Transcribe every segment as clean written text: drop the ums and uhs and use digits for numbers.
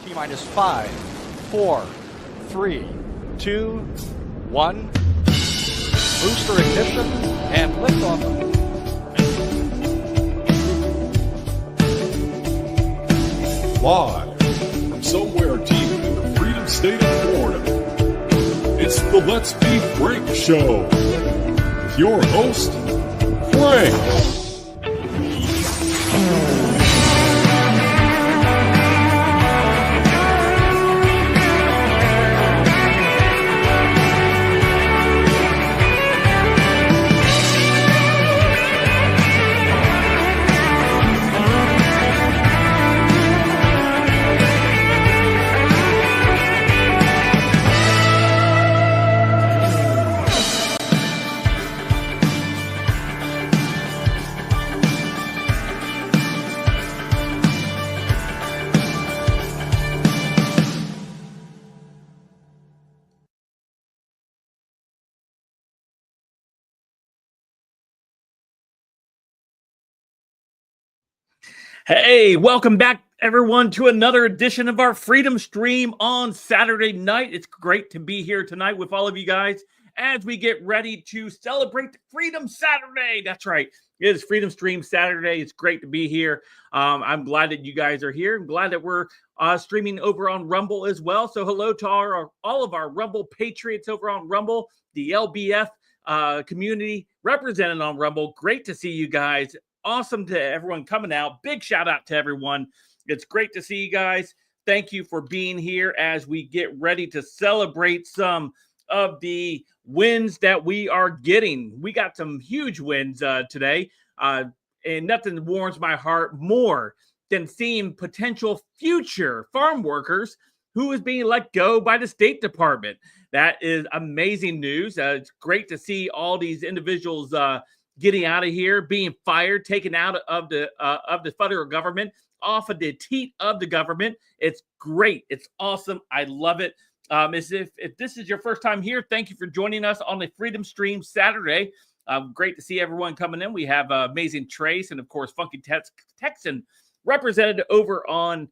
T-minus 5, 4, 3, 2, 1. Booster ignition and liftoff. Live from somewhere deep in the Freedom State of Florida, it's the Let's Be Frank Show with your host, Frank. Hey, welcome back, everyone, to another edition of our Freedom Stream on Saturday night. It's great to be here tonight with all of you guys as we get ready to celebrate Freedom Saturday. That's right. It is Freedom Stream Saturday. It's great to be here. I'm glad that you guys are here. I'm glad that we're streaming over on Rumble as well. So hello to all of our Rumble Patriots over on Rumble, the LBF community represented on Rumble. Great to see you guys. Awesome to everyone coming out. Big shout out to everyone. It's great to see you guys. Thank you for being here as we get ready to celebrate some of the wins that we are getting. We got some huge wins today, and nothing warms my heart more than seeing potential future farm workers who is being let go by the State Department. That is amazing news. It's great to see all these individuals getting out of here, being fired, taken out of the federal government, off of the teat of the government. It's great. It's awesome. I love it. If this is your first time here, thank you for joining us on the Freedom Stream Saturday. Great to see everyone coming in. We have amazing Trace and, of course, Funky Texan represented over on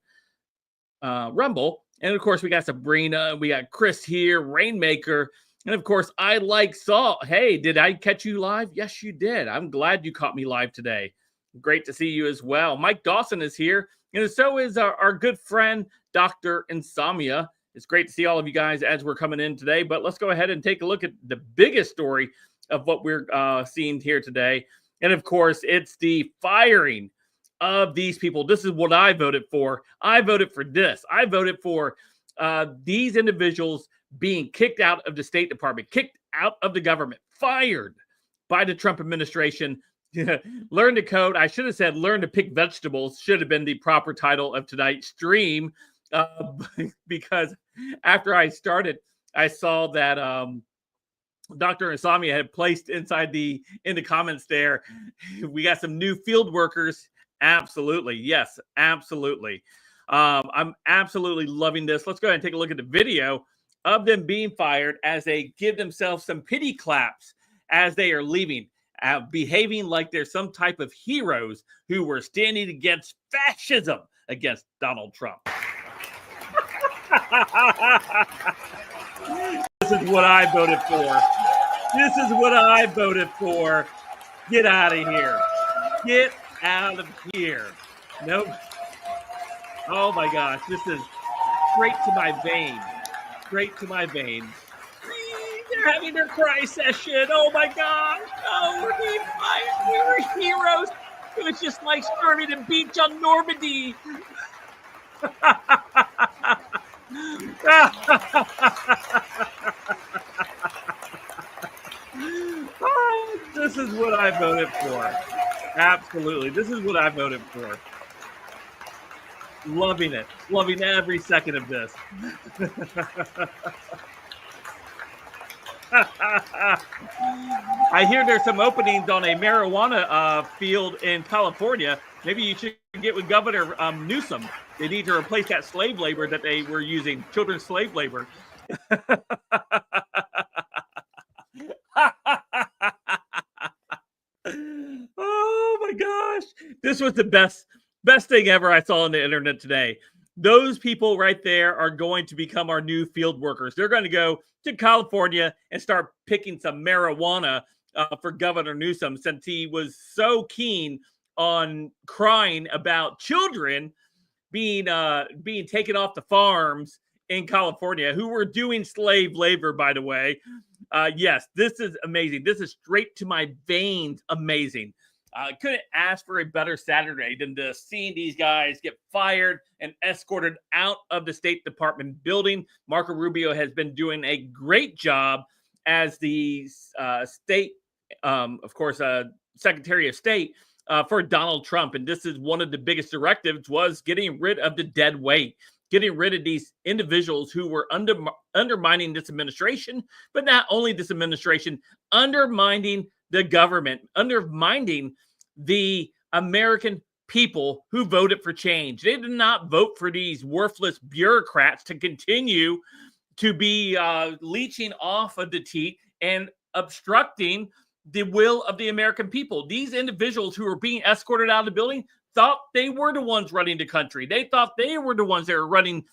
Rumble. And, of course, we got Sabrina. We got Chris here, Rainmaker. And, of course, I like salt. Hey, did I catch you live? Yes, you did. I'm glad you caught me live today. Great to see you as well. Mike Dawson is here. And so is our good friend, Dr. Insomnia. It's great to see all of you guys as we're coming in today. But let's go ahead and take a look at the biggest story of what we're seeing here today. And, of course, it's the firing of these people. This is what I voted for. I voted for this. I voted for these individuals being kicked out of the State Department, kicked out of the government, fired by the Trump administration. Learn to code. I should have said learn to pick vegetables. Should have been the proper title of tonight's stream, because after I started, I saw that Dr. Insomnia had placed in the comments there, we got some new field workers. Absolutely. Yes, absolutely. I'm absolutely loving this. Let's go ahead and take a look at the video of them being fired as they give themselves some pity claps as they are leaving, behaving like they're some type of heroes who were standing against fascism against Donald Trump. This is what I voted for. This is what I voted for. Get out of here. Get out of here. Nope. Oh my gosh, this is straight to my veins. Straight to my veins. They're having their cry session. Oh my gosh. Oh, we're being fired. We were heroes. It was just like storming the beach on Normandy. Oh, this is what I voted for. Absolutely. This is what I voted for. Loving it. Loving every second of this. I hear there's some openings on a marijuana field in California. Maybe you should get with Governor Newsom. They need to replace that slave labor that they were using, children's slave labor. Oh my gosh. This was the best thing ever I saw on the internet today. Those people right there are going to become our new field workers. They're going to go to California and start picking some marijuana for Governor Newsom, since he was so keen on crying about children being taken off the farms in California, who were doing slave labor, by the way. Yes, this is amazing. This is straight to my veins amazing. Couldn't ask for a better Saturday than to seeing these guys get fired and escorted out of the State Department building. Marco Rubio has been doing a great job as the state, of course, Secretary of State for Donald Trump. And this is one of the biggest directives, was getting rid of the dead weight, getting rid of these individuals who were undermining this administration, but not only this administration, undermining the government, undermining the American people who voted for change. They did not vote for these worthless bureaucrats to continue to be leeching off of the teat and obstructing the will of the American people. These individuals who were being escorted out of the building thought they were the ones running the country. They thought they were the ones that were running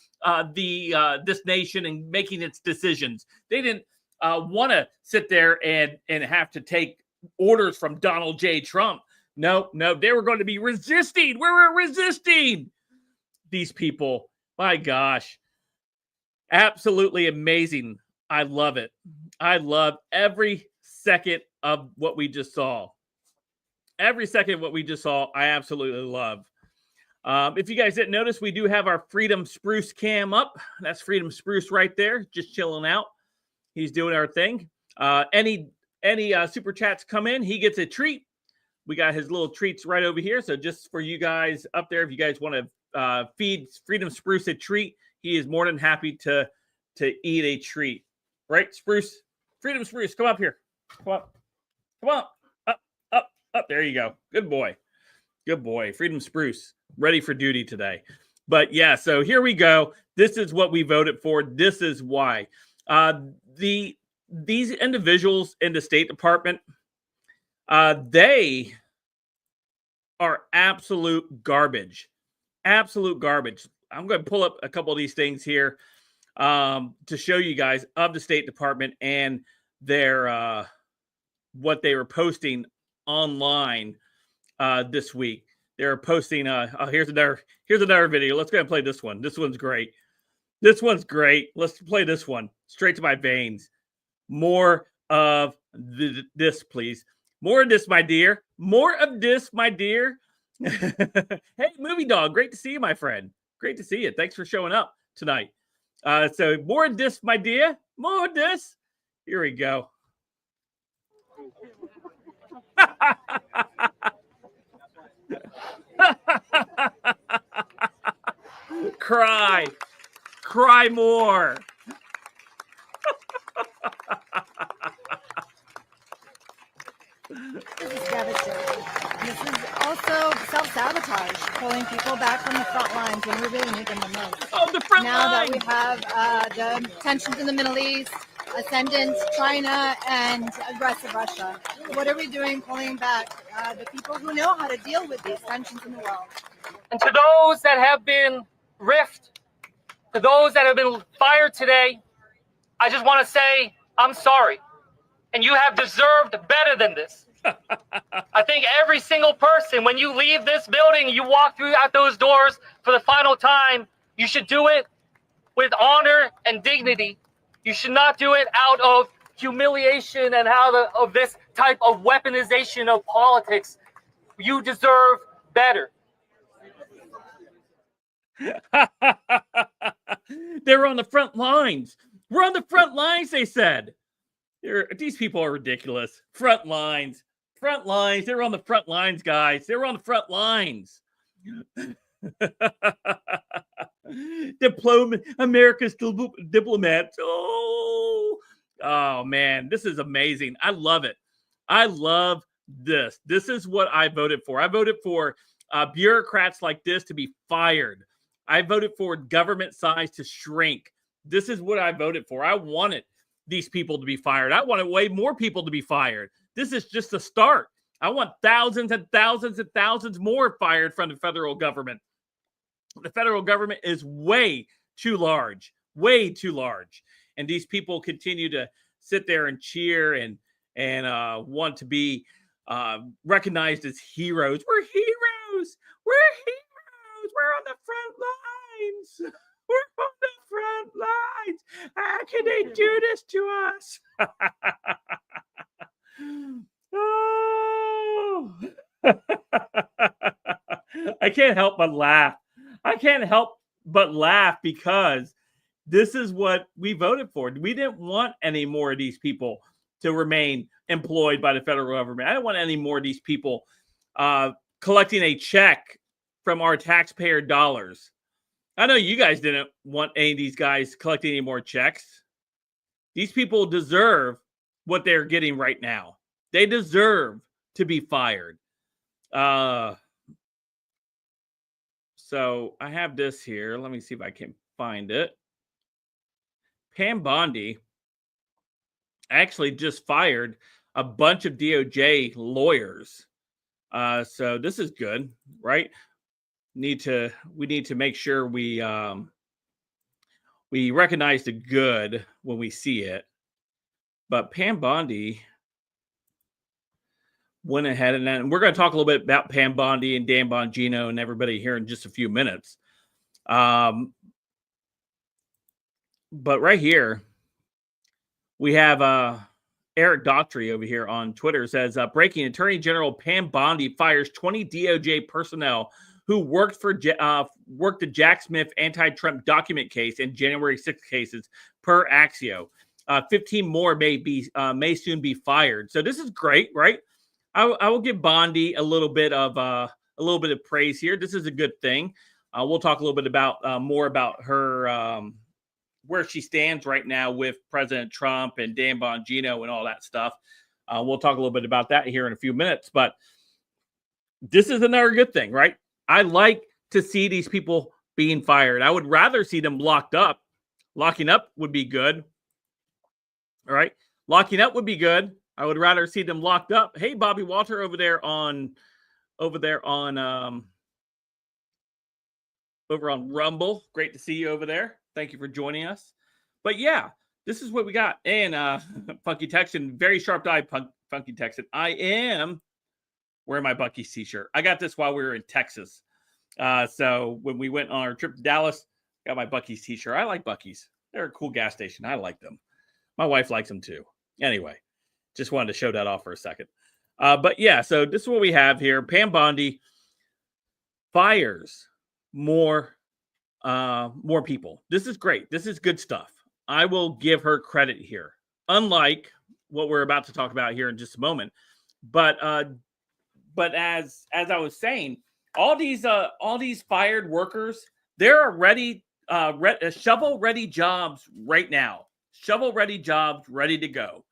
this nation and making its decisions. They didn't want to sit there and have to take orders from Donald J. Trump. No, they were going to be resisting. We were resisting these people. My gosh. Absolutely amazing. I love it. I love every second of what we just saw. Every second of what we just saw, I absolutely love. If you guys didn't notice, we do have our Freedom Spruce cam up. That's Freedom Spruce right there, just chilling out. He's doing our thing. Any super chats come in, he gets a treat. We got his little treats right over here. So just for you guys up there, if you guys want to feed Freedom Spruce a treat, he is more than happy to eat a treat. Right, Spruce? Freedom Spruce, come up here. Come up. Come on. Up. There you go. Good boy. Good boy. Freedom Spruce, ready for duty today. But yeah, so here we go. This is what we voted for. This is why. These individuals in the State Department, they are absolute garbage. Absolute garbage. I'm going to pull up a couple of these things here to show you guys of the State Department and their what they were posting online this week. They're posting. Here's another video. Let's go ahead and play this one. This one's great. This one's great. Let's play this one. Straight to my veins. More of this, please. More of this, my dear. More of this, my dear. Hey, Movie Dog. Great to see you, my friend. Great to see you. Thanks for showing up tonight. So more of this, my dear. More of this. Here we go. Cry more. This is devastating. This is also self-sabotage, pulling people back from the front lines when we really need them the most. Oh, the front now line. That we have the tensions in the Middle East, ascendant China, and aggressive Russia, what are we doing pulling back the people who know how to deal with these tensions in the world? And to those that have been riffed, to those that have been fired today, I just want to say I'm sorry. And you have deserved better than this. I think every single person, when you leave this building, you walk through out those doors for the final time, you should do it with honor and dignity. You should not do it out of humiliation and of this type of weaponization of politics. You deserve better. They're on the front lines. We're on the front lines, they said. These people are ridiculous. Front lines. They're on the front lines, guys. They're on the front lines. America's diplomats. Oh, man. This is amazing. I love it. I love this. This is what I voted for. I voted for bureaucrats like this to be fired. I voted for government size to shrink. This is what I voted for. I wanted these people to be fired. I wanted way more people to be fired. This is just a start. I want thousands and thousands and thousands more fired from the federal government. The federal government is way too large, and these people continue to sit there and cheer and want to be recognized as heroes. We're heroes. We're heroes. We're on the front lines. We're on the front lines. How can they do this to us? Oh. I can't help but laugh. Because this is what we voted for. We didn't want any more of these people to remain employed by the federal government. I don't want any more of these people collecting a check from our taxpayer dollars. I know you guys didn't want any of these guys collecting any more checks. These people deserve what they're getting right now. They deserve to be fired. So I have this here. Let me see if I can find it. Pam Bondi actually just fired a bunch of DOJ lawyers. So this is good, right? We need to make sure we recognize the good when we see it. But Pam Bondi went ahead and we're going to talk a little bit about Pam Bondi and Dan Bongino and everybody here in just a few minutes. But right here, we have Eric Daughtry over here on Twitter says, breaking: Attorney General Pam Bondi fires 20 DOJ personnel who worked the Jack Smith anti-Trump document case and January 6th cases per Axio. 15 more may soon be fired. So this is great, right? I will give Bondi a little bit of praise here. This is a good thing. We'll talk a little bit about more about her where she stands right now with President Trump and Dan Bongino and all that stuff. We'll talk a little bit about that here in a few minutes. But this is another good thing, right? I like to see these people being fired. I would rather see them locked up. Locking up would be good. All right, locking up would be good. I would rather see them locked up. Hey, Bobby Walter over there on Rumble. Great to see you over there. Thank you for joining us. But yeah, this is what we got. And Funky Texan, very sharp eye, Funky Texan. I am wearing my Buc-ee's t-shirt. I got this while we were in Texas. So when we went on our trip to Dallas, got my Buc-ee's t-shirt. I like Buc-ee's. They're a cool gas station. I like them. My wife likes them too. Anyway. Just wanted to show that off for a second. But yeah, so this is what we have here. Pam Bondi fires more people. This is great. This is good stuff. I will give her credit here. Unlike what we're about to talk about here in just a moment. But as I was saying, all these fired workers, there are ready shovel-ready jobs right now. Shovel-ready jobs ready to go.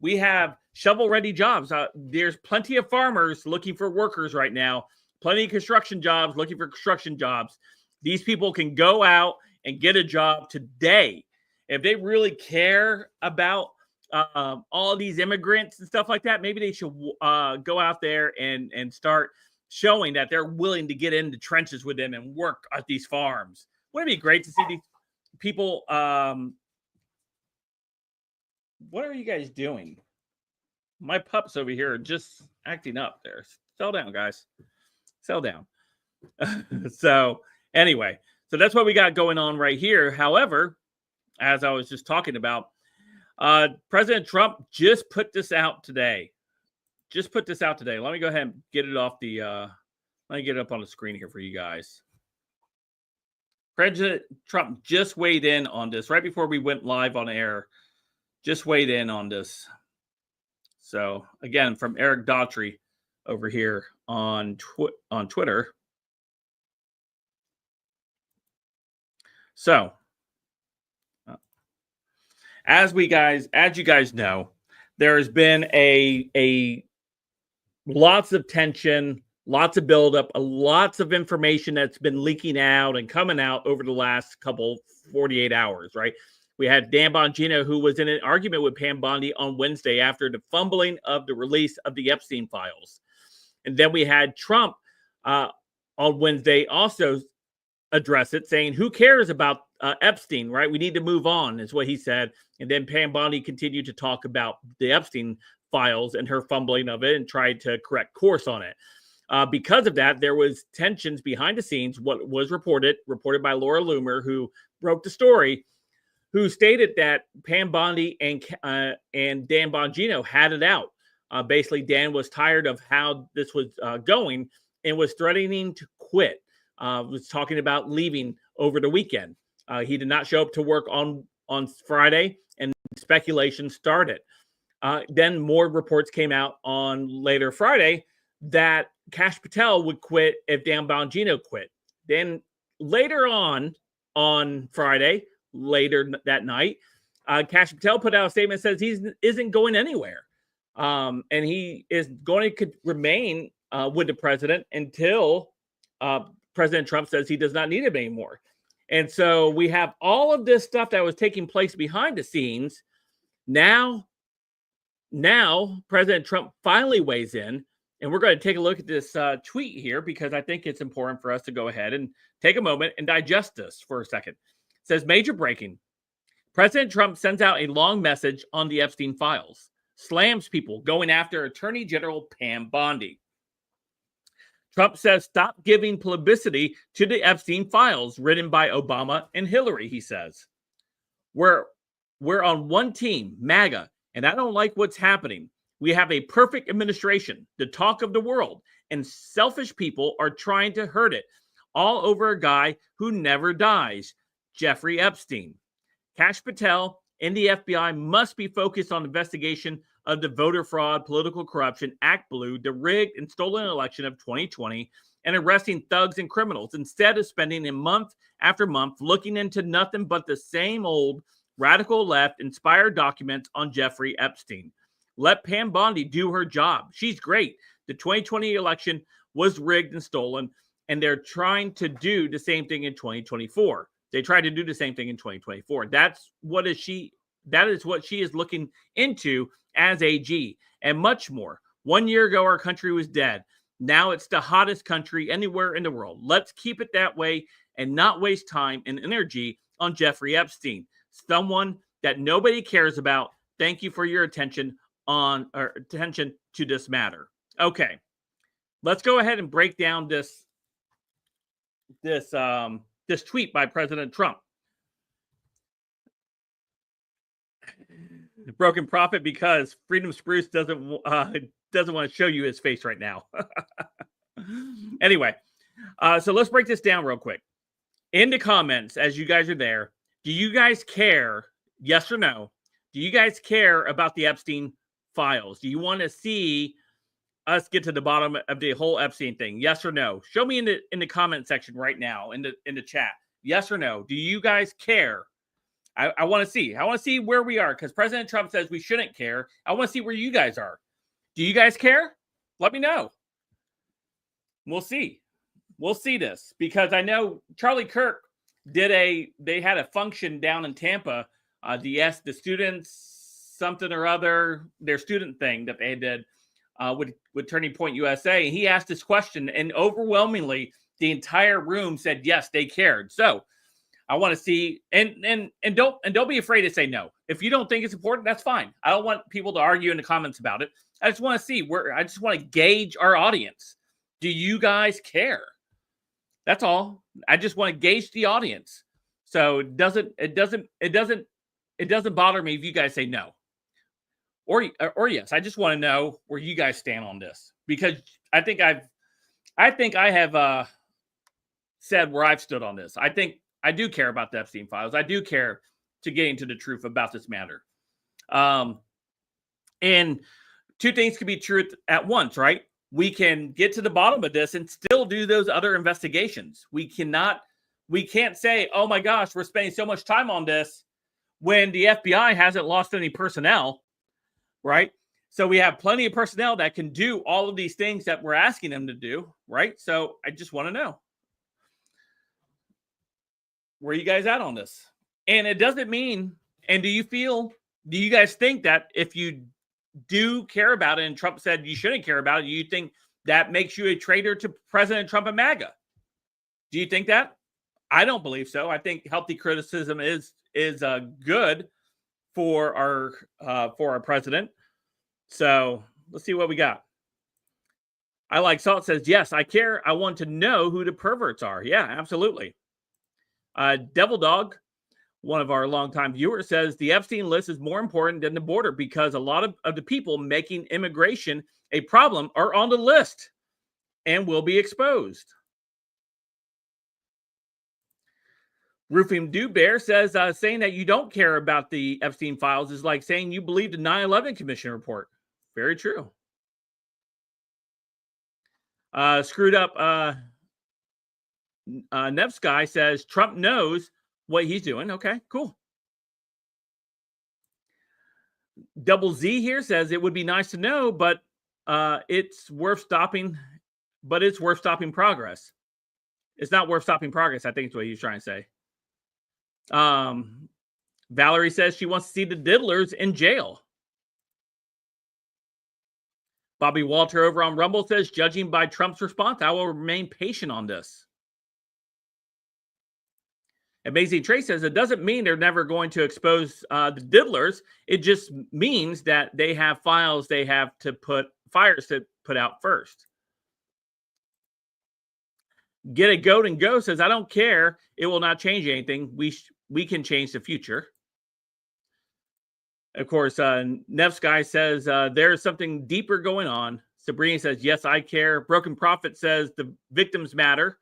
We have shovel-ready jobs. There's plenty of farmers looking for workers right now. Plenty of construction jobs looking for construction jobs. These people can go out and get a job today. If they really care about all these immigrants and stuff like that, maybe they should go out there and start showing that they're willing to get in the trenches with them and work at these farms. Wouldn't it be great to see these people? What are you guys doing? My pups over here are just acting up there. Settle down, guys. Settle down. So anyway, so that's what we got going on right here. However, as I was just talking about, President Trump just put this out today. Let me go ahead and get it off the, let me get it up on the screen here for you guys. President Trump just weighed in on this right before we went live on air. Just weighed in on this. So again, from Eric Daughtry over here on Twitter. So as you guys know, there has been a lots of tension, lots of buildup, lots of information that's been leaking out and coming out over the last 48 hours, right? We had Dan Bongino, who was in an argument with Pam Bondi on Wednesday after the fumbling of the release of the Epstein files. And then we had Trump on Wednesday also address it, saying, who cares about Epstein, right? We need to move on, is what he said. And then Pam Bondi continued to talk about the Epstein files and her fumbling of it and tried to correct course on it. Because of that, there was tensions behind the scenes. What was reported by Laura Loomer, who broke the story, who stated that Pam Bondi and Dan Bongino had it out. Basically, Dan was tired of how this was going and was threatening to quit. Was talking about leaving over the weekend. He did not show up to work on Friday, and speculation started. Then more reports came out on later Friday that Kash Patel would quit if Dan Bongino quit. Then later on Friday, later that night, Kash Patel put out a statement that says he isn't going anywhere. And he is going to remain with the president until President Trump says he does not need him anymore. And so we have all of this stuff that was taking place behind the scenes. Now President Trump finally weighs in, and we're going to take a look at this tweet here because I think it's important for us to go ahead and take a moment and digest this for a second. It says, major breaking. President Trump sends out a long message on the Epstein files, slams people going after Attorney General Pam Bondi. Trump says, stop giving publicity to the Epstein files written by Obama and Hillary, he says. We're on one team, MAGA, and I don't like what's happening. We have a perfect administration, the talk of the world, and selfish people are trying to hurt it, all over a guy who never dies, Jeffrey Epstein. Kash Patel and the FBI must be focused on investigation of the voter fraud, political corruption, Act Blue, the rigged and stolen election of 2020, and arresting thugs and criminals, instead of spending a month after month looking into nothing but the same old radical left-inspired documents on Jeffrey Epstein. Let Pam Bondi do her job. She's great. The 2020 election was rigged and stolen, and they're trying to do the same thing in 2024. They tried to do the same thing in 2024. That is what she is looking into as AG, and much more. 1 year ago, our country was dead. Now it's the hottest country anywhere in the world. Let's keep it that way and not waste time and energy on Jeffrey Epstein, someone that nobody cares about. Thank you for your attention to this matter. Okay, let's go ahead and break down this tweet by President Trump. The broken prophet, because Freedom Spruce doesn't want to show you his face right now. Anyway, so let's break this down real quick. In the comments, as you guys are there, do you guys care, yes or no? Do you guys care about the Epstein files? Do you want to see us get to the bottom of the whole Epstein thing? Yes or no? Show me in the comment section right now, in the chat. Yes or no? Do you guys care? I want to see. I want to see where we are, because President Trump says we shouldn't care. I want to see where you guys are. Do you guys care? Let me know. We'll see. We'll see this, because I know Charlie Kirk they had a function down in Tampa. The students something or other, their student thing that they did with Turning Point USA. He asked this question, and overwhelmingly, the entire room said yes, they cared. So I want to see, and don't be afraid to say no. If you don't think it's important, that's fine. I don't want people to argue in the comments about it. I just want to see I just want to gauge our audience. Do you guys care? That's all. I just want to gauge the audience. So it doesn't bother me if you guys say no or yes. I just want to know where you guys stand on this, because I think I have said where I've stood on this. I think I do care about the Epstein files. I do care to getting to the truth about this matter. And two things can be true at once, right? We can get to the bottom of this and still do those other investigations. We can't say, oh my gosh, we're spending so much time on this when the FBI hasn't lost any personnel, right? So we have plenty of personnel that can do all of these things that we're asking them to do, right? So I just want to know, where are you guys at on this? And it doesn't mean, and do you guys think that if you do care about it and Trump said you shouldn't care about it, you think that makes you a traitor to President Trump and MAGA? Do you think that? I don't believe so. I think healthy criticism is good for our president. So let's see what we got. I Like Salt says, yes, I care. I want to know who the perverts are. Yeah, absolutely. Devil Dog, one of our longtime viewers, says the Epstein list is more important than the border because a lot of the people making immigration a problem are on the list and will be exposed. Roofing Dude Bear says, saying that you don't care about the Epstein files is like saying you believe the 9/11 Commission report. Very true. Screwed up Nevsky says Trump knows what he's doing. Okay, cool. Double Z here says it would be nice to know, but it's worth stopping. But it's worth stopping progress. It's not worth stopping progress, I think is what he's trying to say. Valerie says she wants to see the diddlers in jail. Bobby Walter over on Rumble says, judging by Trump's response, I will remain patient on this. Amazing Trey says, it doesn't mean they're never going to expose the diddlers. It just means that they have files they have to fires to put out first. Get a Goat and Go says, I don't care. It will not change anything. We can change the future. Of course, Nevsky says there's something deeper going on. Sabrina says, yes, I care. Broken Prophet says the victims matter.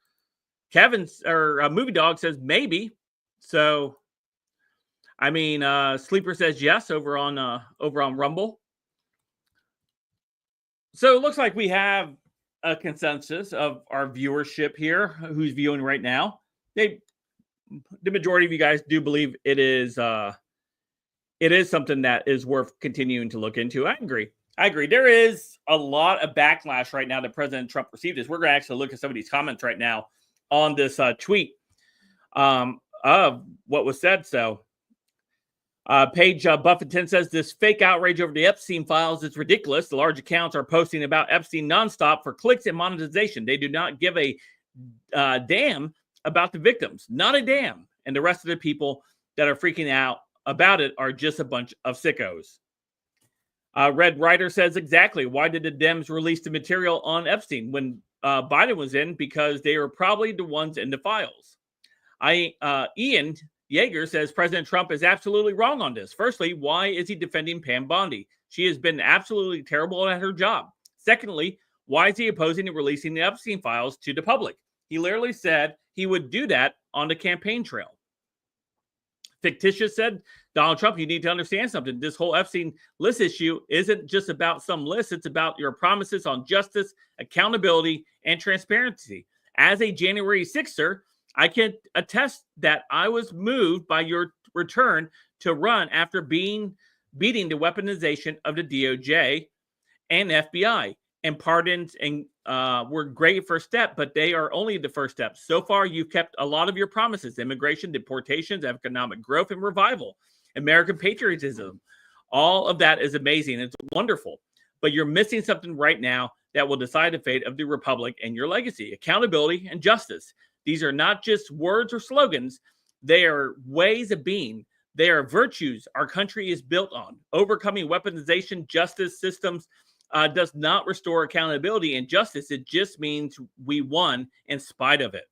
Movie Dog says maybe. So, I mean, Sleeper says yes over on Rumble. So it looks like we have a consensus of our viewership here, who's viewing right now. The majority of you guys do believe it is something that is worth continuing to look into. I agree. There is a lot of backlash right now that President Trump received. We're going to actually look at some of these comments right now on this tweet of what was said. So Paige Buffington says this fake outrage over the Epstein files is ridiculous. The large accounts are posting about Epstein nonstop for clicks and monetization. They do not give a damn about the victims. Not a damn. And the rest of the people that are freaking out about it are just a bunch of sickos. Red Rider says exactly. Why did the Dems release the material on Epstein when Biden was in? Because they were probably the ones in the files. Ian Yeager says President Trump is absolutely wrong on this. Firstly, why is he defending Pam Bondi? She has been absolutely terrible at her job. Secondly, why is he opposing and releasing the Epstein files to the public? He literally said he would do that on the campaign trail. Fictitious said, Donald Trump, you need to understand something. This whole Epstein list issue isn't just about some lists. It's about your promises on justice, accountability, and transparency. As a January 6er, I can attest that I was moved by your return to run after beating the weaponization of the DOJ and FBI. And pardons and were great first step, but they are only the first step. So far, you've kept a lot of your promises: immigration, deportations, economic growth, and revival, American patriotism. All of that is amazing. It's wonderful. But you're missing something right now that will decide the fate of the republic and your legacy: accountability and justice. These are not just words or slogans. They are ways of being. They are virtues our country is built on. Overcoming weaponization, justice systems, does not restore accountability and justice. It just means we won in spite of it.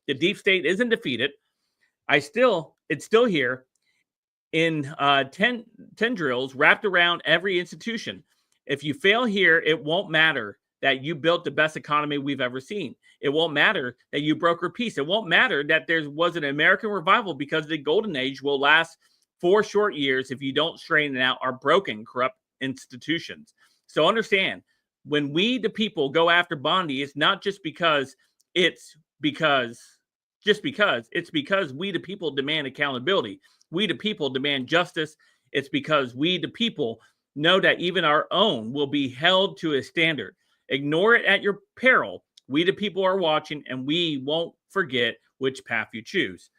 The deep state isn't defeated. It's still here in tendrils wrapped around every institution. If you fail here, it won't matter that you built the best economy we've ever seen. It won't matter that you brokered peace. It won't matter that there was an American revival, because the golden age will last 4 short years if you don't straighten out our broken, corrupt institutions. So understand, when we, the people, go after Bondi, it's not just because it's because we, the people, demand accountability. We, the people, demand justice. It's because we, the people, know that even our own will be held to a standard. Ignore it at your peril. We, the people, are watching, and we won't forget which path you choose.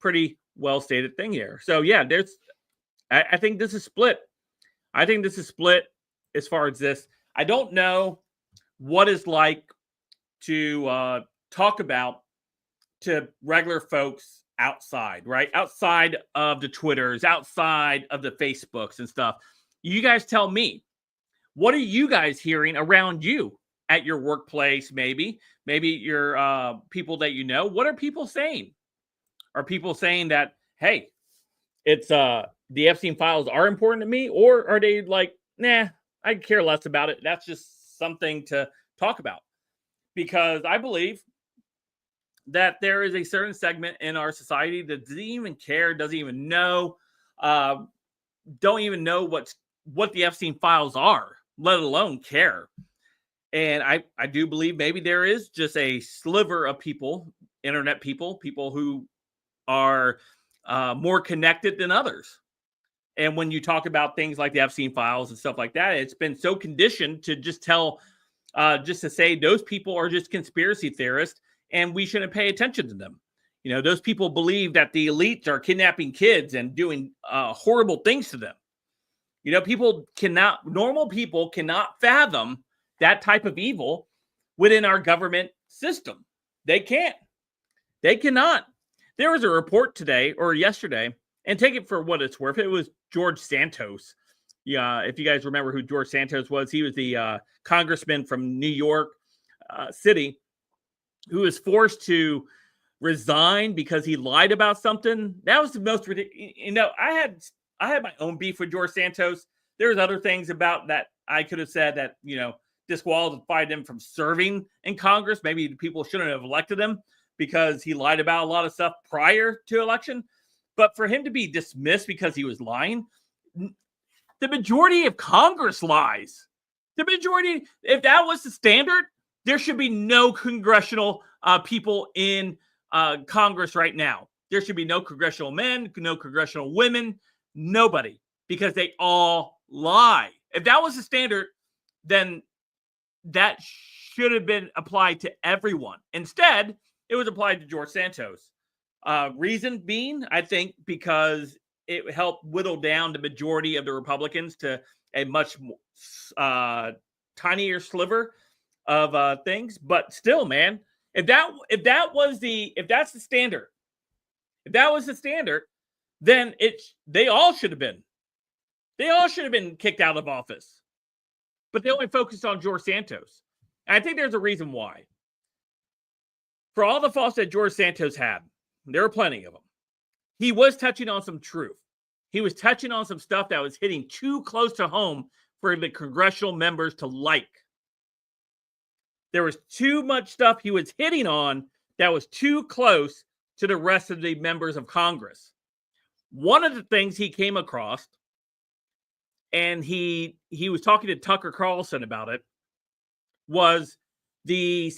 Pretty well stated thing here. So yeah, I think this is split. As far as this, I don't know what it's like to talk about to regular folks outside, right? Outside of the Twitters, outside of the Facebooks and stuff. You guys tell me, what are you guys hearing around you at your workplace? Maybe your people that you know. What are people saying? Are people saying that, hey, it's the Epstein files are important to me, or are they like, nah, I care less about it? That's just something to talk about. Because I believe that there is a certain segment in our society that doesn't even care, doesn't even know, don't even know what the Epstein files are, let alone care. And I do believe maybe there is just a sliver of people, internet people who are more connected than others. And when you talk about things like the Epstein files and stuff like that, it's been so conditioned to just just to say those people are just conspiracy theorists and we shouldn't pay attention to them. You know, those people believe that the elites are kidnapping kids and doing horrible things to them. You know, normal people cannot fathom that type of evil within our government system. They can't. They cannot. There was a report today or yesterday, and take it for what it's worth. It was George Santos. Yeah, if you guys remember who George Santos was, he was the congressman from New York City who was forced to resign because he lied about something. That was the most ridiculous. You know, I had my own beef with George Santos. There's other things about that I could have said that, you know, disqualified him from serving in Congress. Maybe people shouldn't have elected him because he lied about a lot of stuff prior to election. But for him to be dismissed because he was lying, the majority of Congress lies. The majority, if that was the standard, there should be no congressional people in Congress right now. There should be no congressional men, no congressional women, nobody, because they all lie. If that was the standard, then that should have been applied to everyone. Instead, it was applied to George Santos. Reason being, I think, because it helped whittle down the majority of the Republicans to a much tinier sliver of things. But still, man, if that's the standard, then they all should have been kicked out of office. But they only focused on George Santos. And I think there's a reason why. For all the faults that George Santos had, there are plenty of them, he was touching on some truth. He was touching on some stuff that was hitting too close to home for the congressional members to like. There was too much stuff he was hitting on that was too close to the rest of the members of Congress. One of the things he came across, and he was talking to Tucker Carlson about it, was the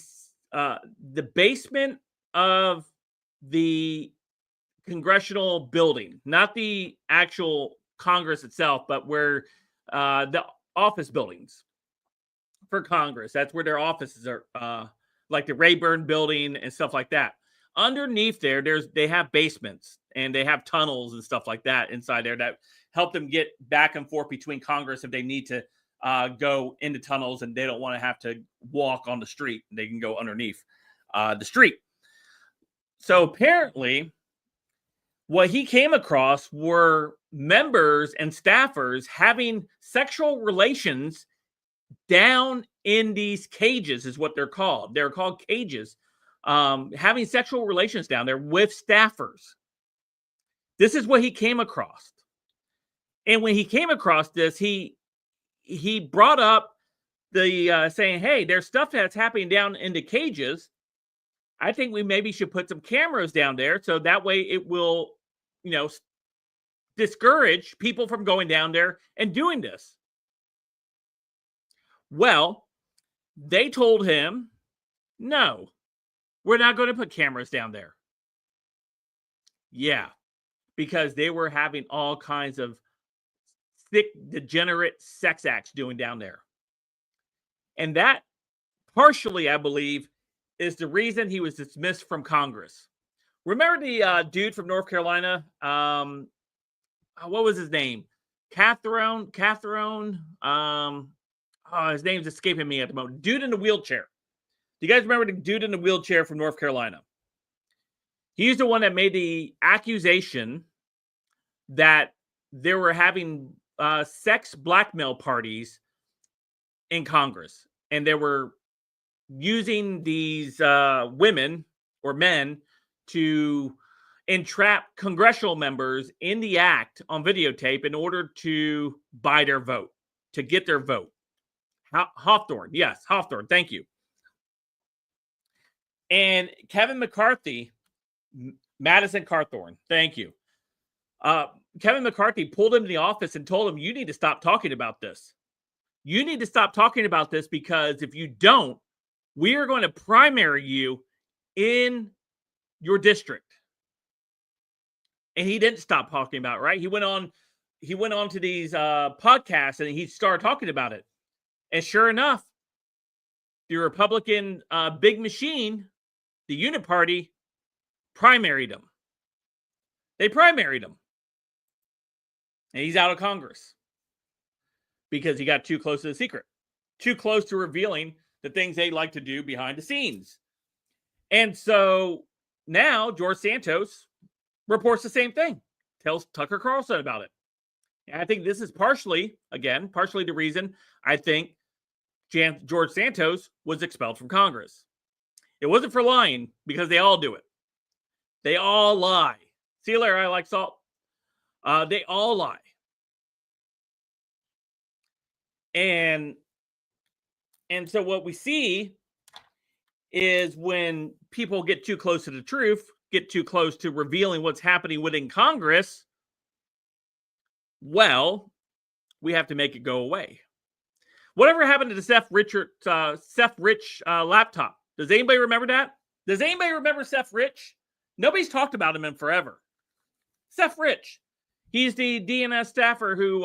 basement of the congressional building, not the actual Congress itself, but where the office buildings for Congress. That's where their offices are, like the Rayburn building and stuff like that. Underneath there, they have basements and they have tunnels and stuff like that inside there that help them get back and forth between Congress if they need to go into tunnels and they don't want to have to walk on the street. They can go underneath the street. So apparently, what he came across were members and staffers having sexual relations down in these cages, is what they're called. They're called cages. Having sexual relations down there with staffers. This is what he came across. And when he came across this, he brought up the saying, hey, there's stuff that's happening down in the cages. I think we maybe should put some cameras down there so that way it will, discourage people from going down there and doing this. Well, they told him, no, we're not going to put cameras down there. Yeah, because they were having all kinds of sick, degenerate sex acts doing down there. And that partially, I believe, is the reason he was dismissed from Congress. Remember the dude from North Carolina? What was his name? Catherine. His name's escaping me at the moment. Dude in the wheelchair. Do you guys remember the dude in the wheelchair from North Carolina? He's the one that made the accusation that they were having sex blackmail parties in Congress, and they were using these women or men to entrap congressional members in the act on videotape in order to buy their vote, to get their vote. Hawthorne, yes, Hawthorne, thank you. And Kevin McCarthy, Madison Cawthorn, thank you. Kevin McCarthy pulled him to the office and told him, you need to stop talking about this. You need to stop talking about this, because if you don't, we are going to primary you in your district. And he didn't stop talking about it, right? He went on to these podcasts and he started talking about it. And sure enough, the Republican big machine, the Unit Party, primaried him. They primaried him. And he's out of Congress because he got too close to the secret, too close to revealing the things they like to do behind the scenes. And so now George Santos reports the same thing, tells Tucker Carlson about it. And I think this is partially the reason I think George Santos was expelled from Congress. It wasn't for lying, because they all do it. They all lie. See you later, I like salt. They all lie. And so what we see is when people get too close to the truth, get too close to revealing what's happening within Congress, well, we have to make it go away. Whatever happened to the Seth Rich laptop? Does anybody remember that? Does anybody remember Seth Rich? Nobody's talked about him in forever. Seth Rich. He's the DNS staffer who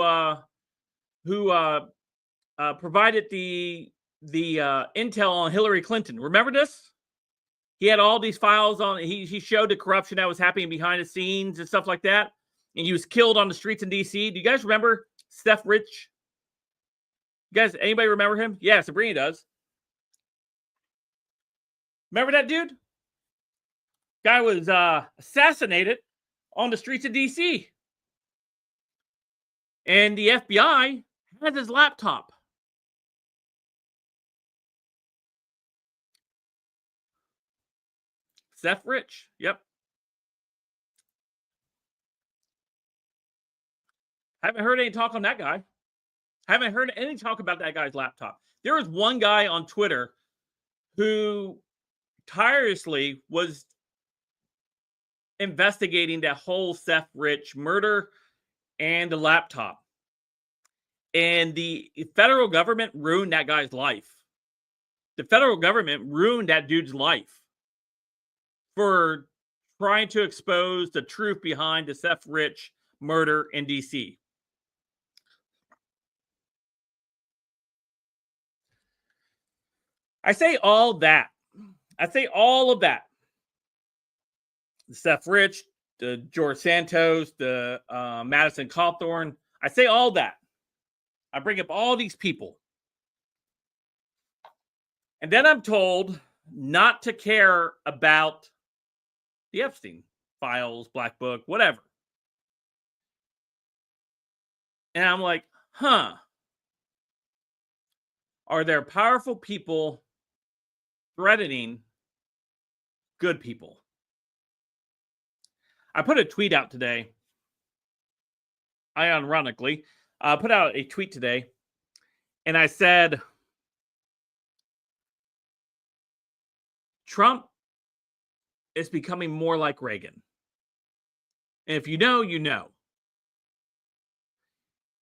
provided the intel on Hillary Clinton. Remember this? He had all these files on. He showed the corruption that was happening behind the scenes and stuff like that. And he was killed on the streets in D.C. Do you guys remember Seth Rich? You guys, anybody remember him? Yeah, Sabrina does. Remember that dude? Guy was assassinated on the streets of D.C. And the FBI has his laptop. Seth Rich. Yep. Haven't heard any talk on that guy. Haven't heard any talk about that guy's laptop. There was one guy on Twitter who tirelessly was investigating that whole Seth Rich murder and the laptop. And the federal government ruined that guy's life. The federal government ruined that dude's life for trying to expose the truth behind the Seth Rich murder in D.C. I say all that. I say all of that. The Seth Rich, the George Santos, the Madison Cawthorn. I say all that. I bring up all these people. And then I'm told not to care about the Epstein files, Black Book, whatever. And I'm like, huh. Are there powerful people threatening good people? I put a tweet out today. I ironically put out a tweet today, and I said, Trump is becoming more like Reagan. And if you know, you know.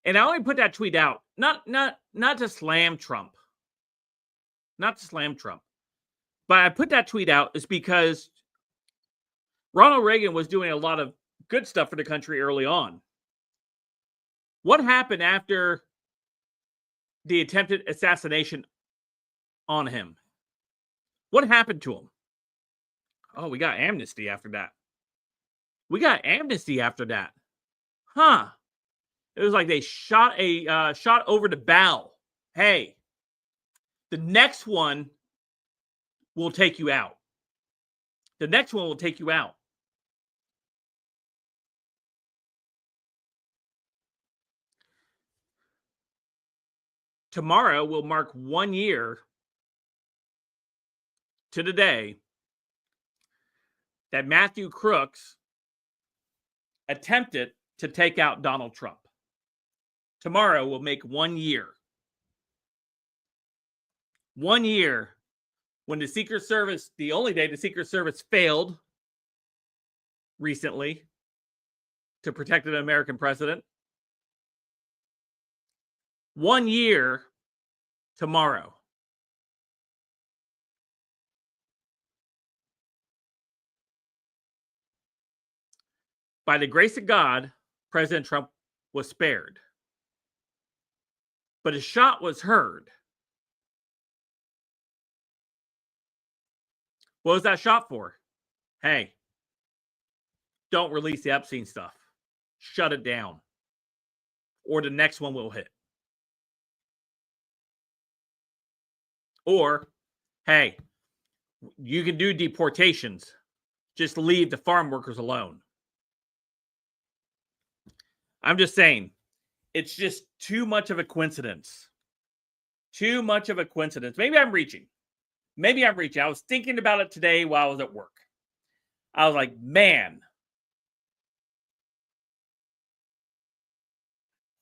And I only put that tweet out, not to slam Trump. Not to slam Trump. But I put that tweet out is because Ronald Reagan was doing a lot of good stuff for the country early on. What happened after the attempted assassination on him? What happened to him? Oh, we got amnesty after that. We got amnesty after that. Huh. It was like they shot over the bow. Hey, the next one will take you out. The next one will take you out. tomorrow will mark 1 year to the day that Matthew Crooks attempted to take out Donald Trump. Tomorrow will make 1 year. 1 year when the Secret Service, the only day the Secret Service failed recently to protect an American president. 1 year tomorrow. By the grace of God, President Trump was spared. But his shot was heard. What was that shot for? Hey, don't release the Epstein stuff. Shut it down. Or the next one will hit. Or, hey, you can do deportations. Just leave the farm workers alone. I'm just saying, it's just too much of a coincidence. Too much of a coincidence. Maybe I'm reaching. I was thinking about it today while I was at work. I was like, man,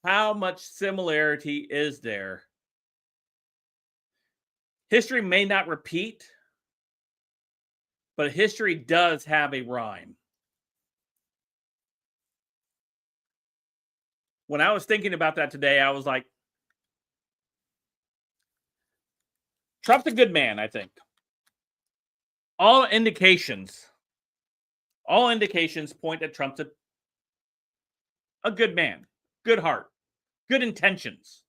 how much similarity is there? History may not repeat, but history does have a rhyme. When I was thinking about that today, I was like, Trump's a good man, I think. All indications point that Trump's a good man, good heart, good intentions,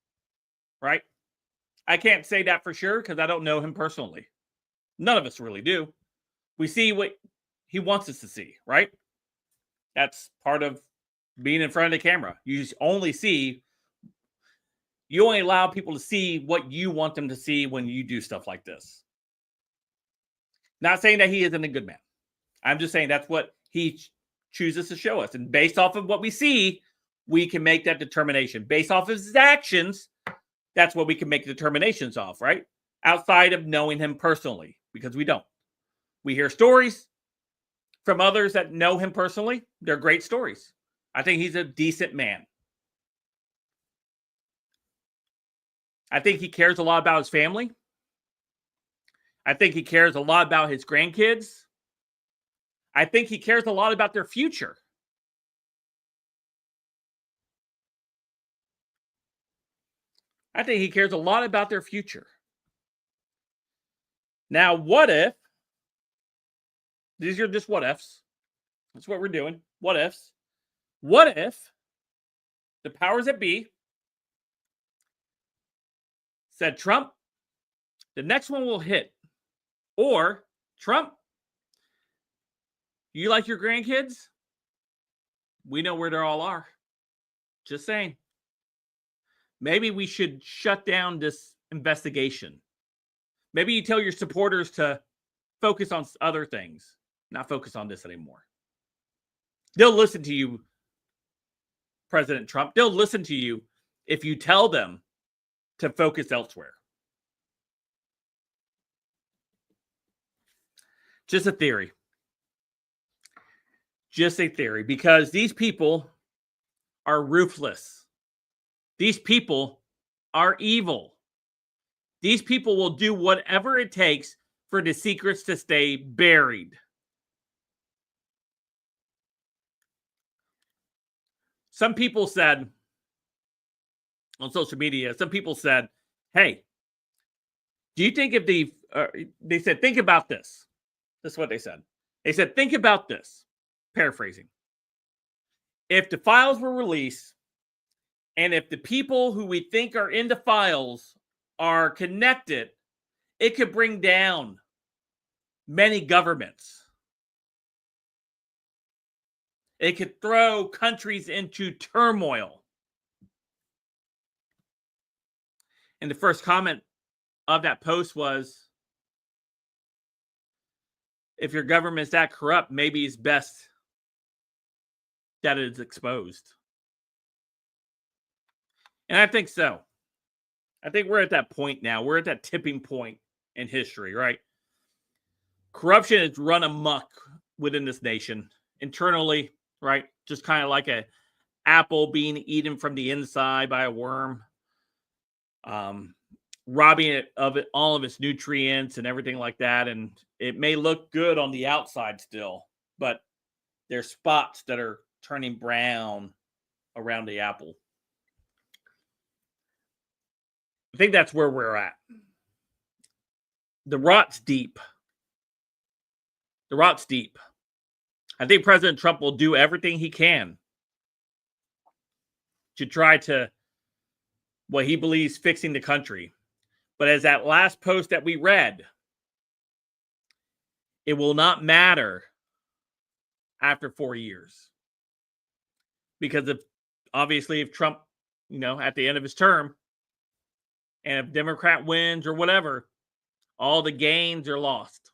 right? I can't say that for sure because I don't know him personally. None of us really do. We see what he wants us to see, right? That's part of being in front of the camera. You only allow people to see what you want them to see when you do stuff like this. Not saying that he isn't a good man. I'm just saying that's what he chooses to show us. And based off of what we see, we can make that determination. Based off of his actions, that's what we can make determinations off, right? Outside of knowing him personally, because we don't. We hear stories from others that know him personally. They're great stories. I think he's a decent man. I think he cares a lot about his family. I think he cares a lot about his grandkids. I think he cares a lot about their future. I think he cares a lot about their future. Now, what if, these are just what ifs. That's what we're doing. What ifs. What if the powers that be said, Trump, the next one will hit. Or, Trump, you like your grandkids? We know where they all are. Just saying. Maybe we should shut down this investigation. Maybe you tell your supporters to focus on other things, not focus on this anymore. They'll listen to you, President Trump. They'll listen to you if you tell them to focus elsewhere. Just a theory. Just a theory, because these people are ruthless. These people are evil. These people will do whatever it takes for the secrets to stay buried. Some people said on social media, hey, do you think if they said, think about this. This is what they said. They said, think about this. Paraphrasing. If the files were released, and if the people who we think are in the files are connected, it could bring down many governments. It could throw countries into turmoil. And the first comment of that post was, if your government's that corrupt, maybe it's best that it's exposed. And I think so. I think we're at that point now. We're at that tipping point in history, right? Corruption has run amok within this nation internally, right? Just kind of like a apple being eaten from the inside by a worm, robbing it of all of its nutrients and everything like that. And it may look good on the outside still, but there's spots that are turning brown around the apple. I think that's where we're at. The rot's deep. The rot's deep. I think President Trump will do everything he can to try to, what he believes, fixing the country. But as that last post that we read, it will not matter after 4 years. Because if Trump, at the end of his term, and if Democrat wins or whatever, all the gains are lost.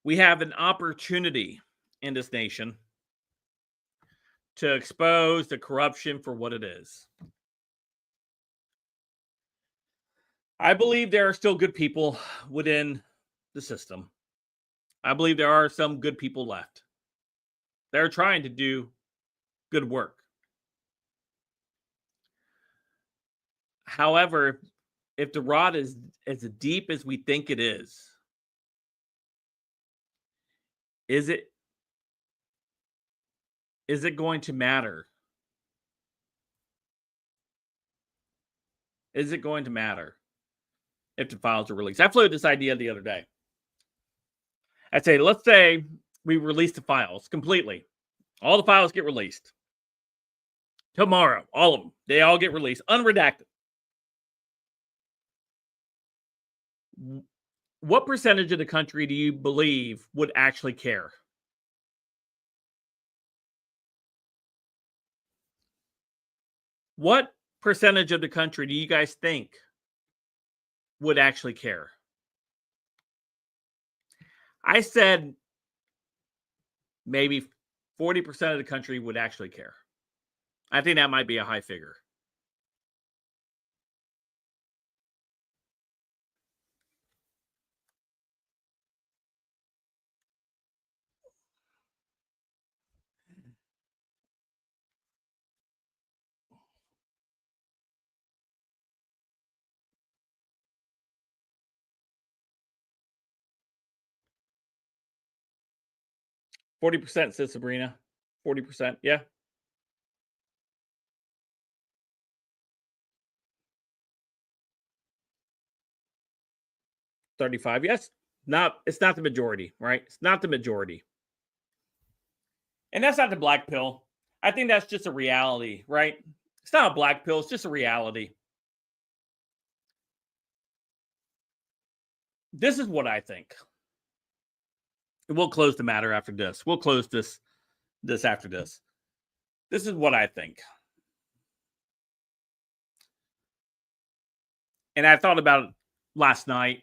We have an opportunity in this nation to expose the corruption for what it is. I believe there are still good people within the system. I believe there are some good people left. They're trying to do good work. However, if the rot is as deep as we think it is it going to matter? Is it going to matter if the files are released? I floated this idea the other day. I'd say, let's say we release the files completely. All the files get released. Tomorrow, all of them. They all get released, unredacted. What percentage of the country do you believe would actually care? What percentage of the country do you guys think would actually care? I said maybe 40% of the country would actually care. I think that might be a high figure. %, says Sabrina. 40%, yeah. $35, yes. It's not the majority, right? It's not the majority. And that's not the black pill. I think that's just a reality, right? It's not a black pill, it's just a reality. This is what I think. We'll close the matter after this. We'll close this after this. This is what I think. And I thought about it last night,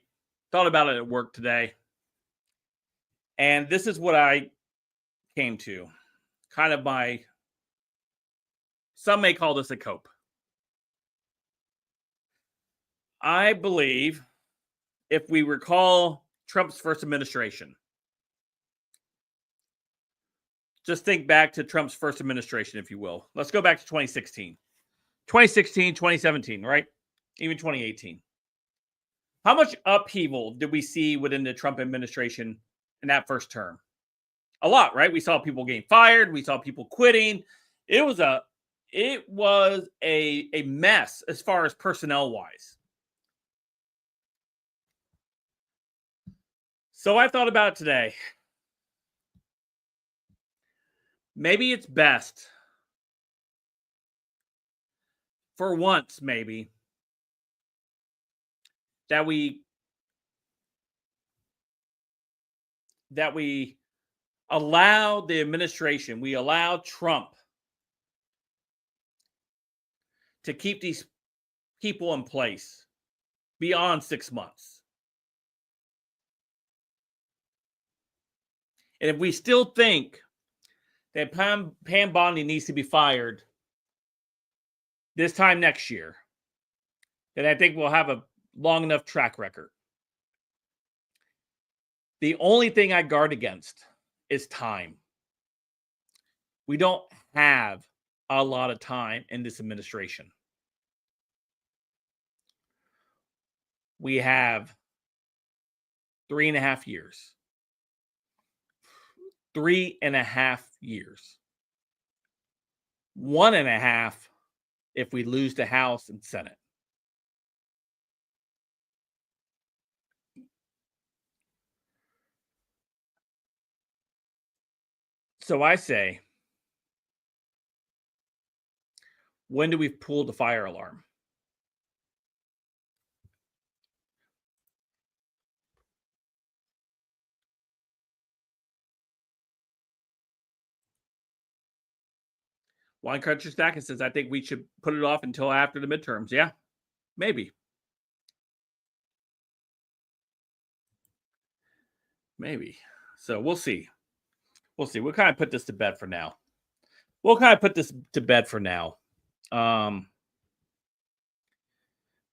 thought about it at work today. And this is what I came to. Kind of some may call this a cope. I believe, if we recall Trump's first administration, just think back to Trump's first administration, if you will. Let's go back to 2016. 2016, 2017, right? Even 2018. How much upheaval did we see within the Trump administration in that first term? A lot, right? We saw people getting fired. We saw people quitting. It was a mess as far as personnel wise. So I thought about it today. Maybe it's best, for once, maybe, that we allow the administration, we allow Trump to keep these people in place beyond 6 months. And if we still think that Pam Bondi needs to be fired, this time next year, then I think we'll have a long enough track record. The only thing I guard against is time. We don't have a lot of time in this administration. We have 3.5 years. 3.5 years. 1.5 if we lose the House and Senate. So I say, when do we pull the fire alarm? Wine Cruncher Stack says, I think we should put it off until after the midterms. Yeah, maybe. Maybe. So we'll see. We'll see. We'll kind of put this to bed for now.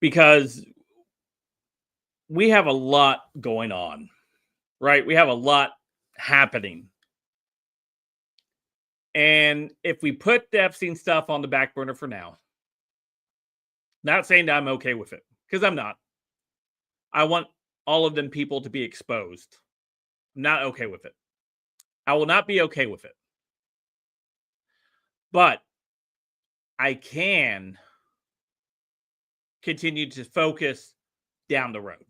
Because we have a lot going on, right? We have a lot happening. And if we put the Epstein stuff on the back burner for now, not saying that I'm okay with it, because I'm not. I want all of them people to be exposed. I'm not okay with it. I will not be okay with it. But I can continue to focus down the road.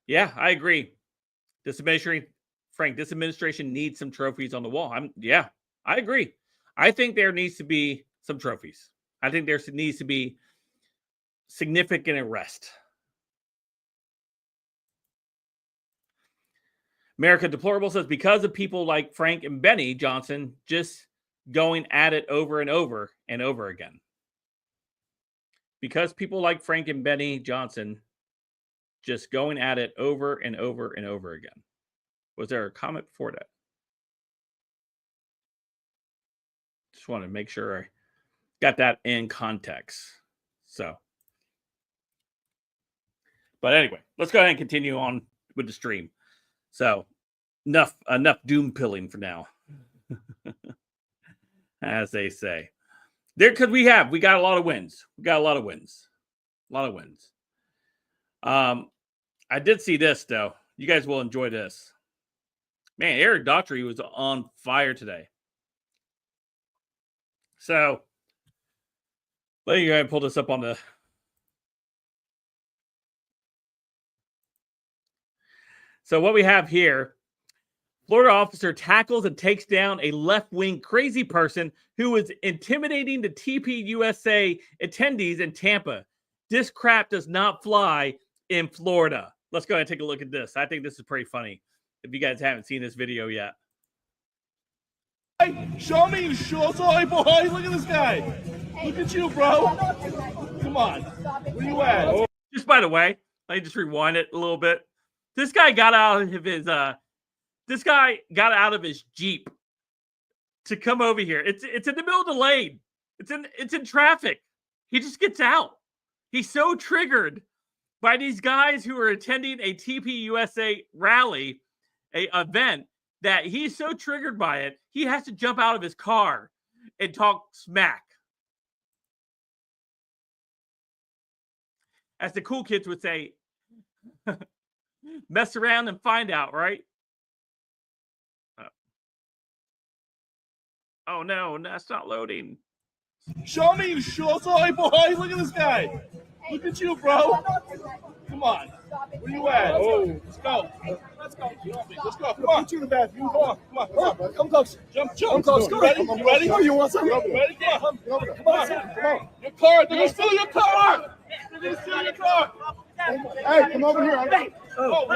Yeah, I agree. This administration needs some trophies on the wall. I agree. I think there needs to be some trophies. I think there needs to be significant arrest. America Deplorable says, because of people like Frank and Benny Johnson just going at it over and over and over again. Because people like Frank and Benny Johnson just going at it over and over and over again. Was there a comment before that? Just want to make sure I got that in context. So, but anyway, let's go ahead and continue on with the stream. So, enough doom pilling for now, as they say. Because we got a lot of wins. I did see this though. You guys will enjoy this. Man, Eric Daughtry was on fire today. So, let me go ahead and pull this up on the. So what we have here, Florida officer tackles and takes down a left-wing crazy person who was intimidating the TPUSA attendees in Tampa. This crap does not fly in Florida. Let's go ahead and take a look at this. I think this is pretty funny if you guys haven't seen this video yet. Hey, show me your shorts, boy. Look at this guy. Look at you, bro. Come on. Where you at? Oh. Just by the way, let me just rewind it a little bit. This guy got out of his Jeep to come over here. It's in the middle of the lane. It's in traffic. He just gets out. He's so triggered by these guys who are attending a TPUSA rally, a event, that he's so triggered by it, he has to jump out of his car and talk smack. As the cool kids would say, mess around and find out, right? Oh no, that's not loading. Show me your shorts, boy. Look at this guy. Look at you, bro. Come on. Where you at? Oh, let's go. Let's go. Come on. Get you in the bathroom. Come on. Come close. Jump. Come close. You ready? You ready? Oh, you want something? You ready? Come on. Your car. They're going to steal your car. Hey, come over here. Oh,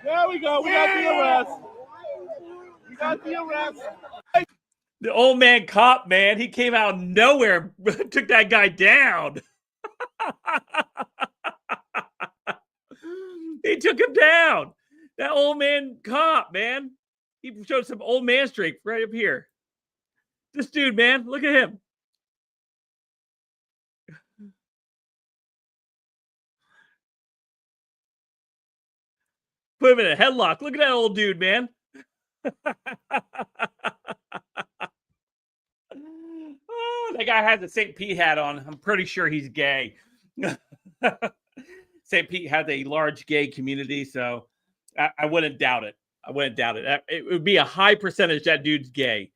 There we go. We got the arrest. got the arrest. The old man cop, man, he came out of nowhere, took that guy down. He took him down. That old man cop, man. He showed some old man strength right up here. This dude, man, look at him. Put him in a headlock. Look at that old dude, man. Oh, that guy has a St. Pete hat on. I'm pretty sure he's gay. St. Pete has a large gay community, so I wouldn't doubt it. I wouldn't doubt it. It would be a high percentage that dude's gay.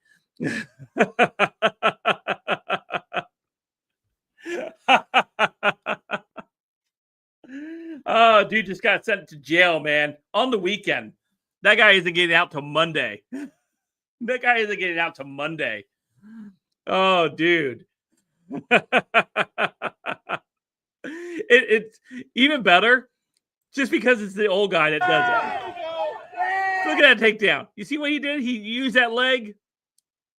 Oh, dude just got sent to jail, man, on the weekend. That guy isn't getting out till Monday. That guy isn't getting out till Monday. Oh, dude. It's even better just because it's the old guy that does it. Look at that takedown. You see what he did? He used that leg,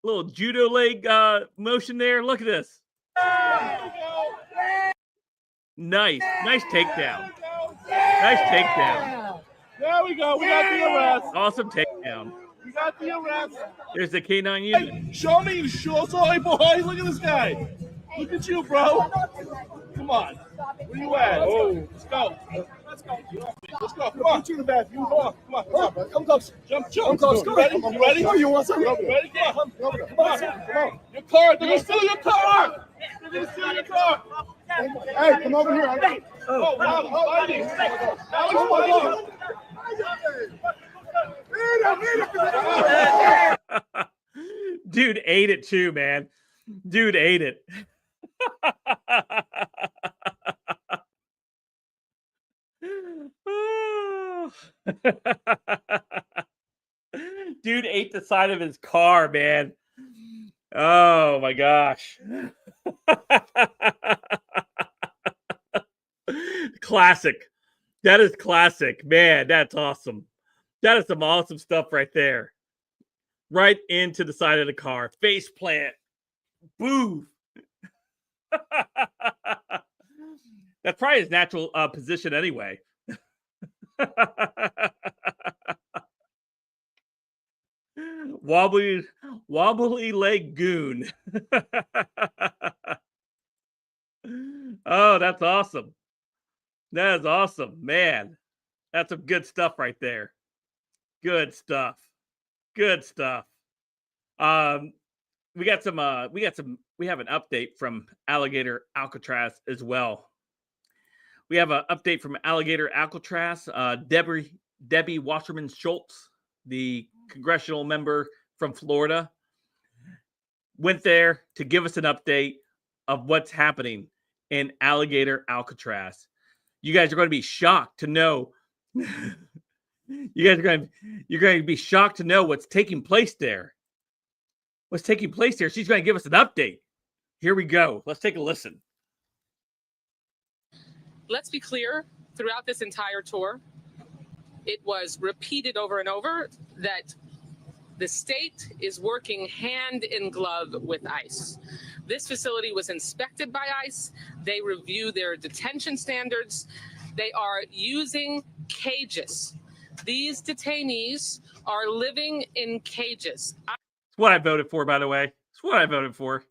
little judo leg motion there. Look at this. Nice takedown. Nice takedown. There we go. We got the arrest. Awesome takedown. We got the arrest. There's the K9 unit. Hey, show me, you short boy. Look at this guy. Look at you, bro. Come on. Where you at? Oh, let's go. Let's go. Let's go. Come on. Put you in the bathroom. Come on. Come on. Come close. Jump. Come close. You ready? You ready? You want something? You ready? Come on. Come on. Your car. They're going to steal your car. They're going to steal your car. Hey, come over here. Oh, Dude ate it too, man. Dude ate it. Dude ate the side of his car, man. Oh my gosh. Classic. That is classic. Man, that's awesome. That is some awesome stuff right there. Right into the side of the car. Face plant. Boo. That's probably his natural position anyway. Wobbly leg goon. Oh, that's awesome. That is awesome, man. That's some good stuff right there. Good stuff. Good stuff. We have an update from Alligator Alcatraz as well. We have an update from Alligator Alcatraz. Debbie Wasserman Schultz, the congressional member from Florida, went there to give us an update of what's happening in Alligator Alcatraz. You guys are going to be shocked to know. You're going to be shocked to know what's taking place there. What's taking place there? She's going to give us an update. Here we go. Let's take a listen. Let's be clear, throughout this entire tour, it was repeated over and over that the state is working hand in glove with ICE. This facility was inspected by ICE. They review their detention standards. They are using cages. These detainees are living in cages. It's what I voted for, by the way. It's what I voted for.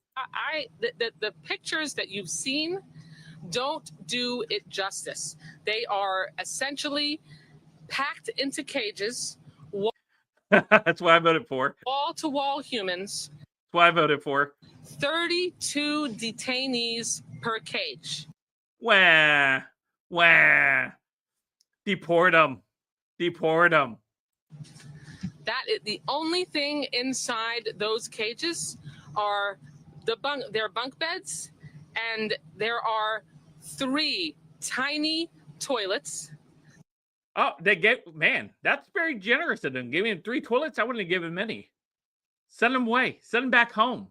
The pictures that you've seen don't do it justice. They are essentially packed into cages. That's what I voted for. Wall-to-wall humans. That's what I voted for. 32 detainees per cage. Wah. Deport them. That is the only thing inside those cages are their bunk beds, and there are 3 tiny toilets. Oh, that's very generous of them. Giving him 3 toilets. I wouldn't have given him any. Send them away. Send them back home.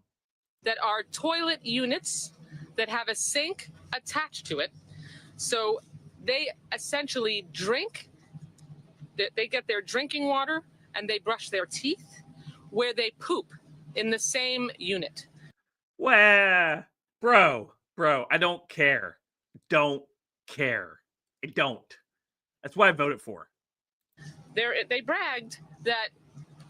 That are toilet units that have a sink attached to it. So they essentially drink. They get their drinking water and they brush their teeth where they poop in the same unit. Well, bro, I don't care. Don't care. I don't. That's what I voted for. They bragged that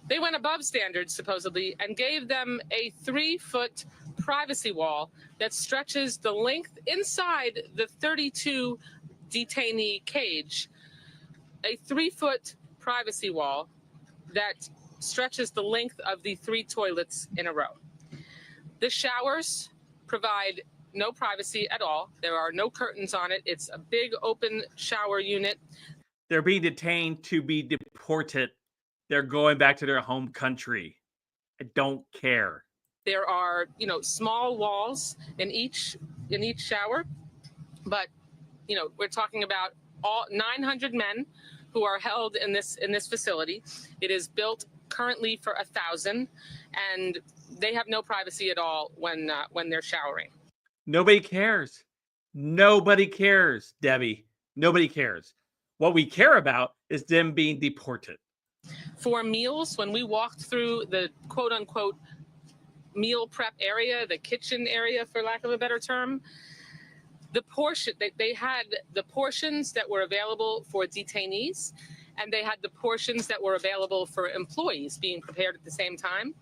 they went above standards, supposedly, and gave them a 3-foot privacy wall that stretches the length inside the 32 detainee cage. A 3-foot privacy wall that stretches the length of the 3 toilets in a row. The showers provide no privacy at all. There are no curtains on it. It's a big open shower unit. They're being detained to be deported. They're going back to their home country. I don't care. There are, small walls in each shower, but we're talking about all 900 men who are held in this facility. It is built currently for 1,000, and they have no privacy at all when they're showering. Nobody cares. Nobody cares, Debbie. Nobody cares. What we care about is them being deported. For meals, when we walked through the quote unquote meal prep area, the kitchen area, for lack of a better term, they had the portions that were available for detainees, and they had the portions that were available for employees being prepared at the same time.